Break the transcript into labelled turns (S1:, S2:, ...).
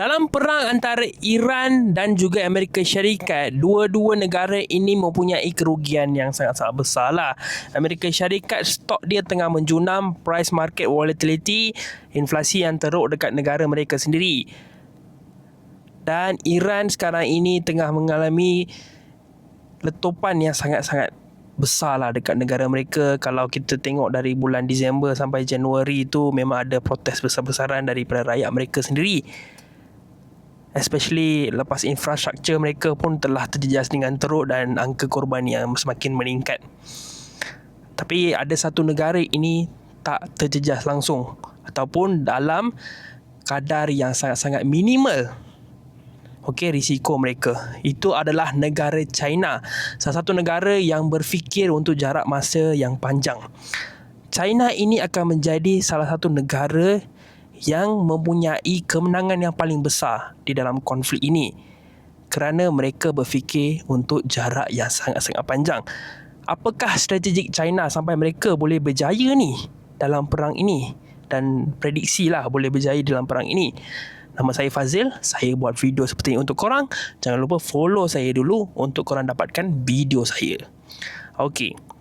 S1: Dalam perang antara Iran dan juga Amerika Syarikat, dua-dua negara ini mempunyai kerugian yang sangat-sangat besar lah. Amerika Syarikat stok dia tengah menjunam, price market volatility, inflasi yang teruk dekat negara mereka sendiri. Dan Iran sekarang ini tengah mengalami letupan yang sangat-sangat besar lah dekat negara mereka. Kalau kita tengok dari bulan Disember sampai Januari tu memang ada protes besar-besaran daripada rakyat mereka sendiri. Especially lepas infrastruktur mereka pun telah terjejas dengan teruk dan angka korban yang semakin meningkat. Tapi ada satu negara ini tak terjejas langsung ataupun dalam kadar yang sangat-sangat minimal. Okey, risiko mereka. Itu adalah negara China. Salah satu negara yang berfikir untuk jarak masa yang panjang. China ini akan menjadi salah satu negara yang mempunyai kemenangan yang paling besar di dalam konflik ini kerana mereka berfikir untuk jarak yang sangat-sangat panjang. Apakah strategik China sampai mereka boleh berjaya ni dalam perang ini, dan prediksilah boleh berjaya dalam perang ini. Nama saya Fazil, saya buat video seperti ini untuk korang. Jangan lupa follow saya dulu untuk korang dapatkan video saya. Okey.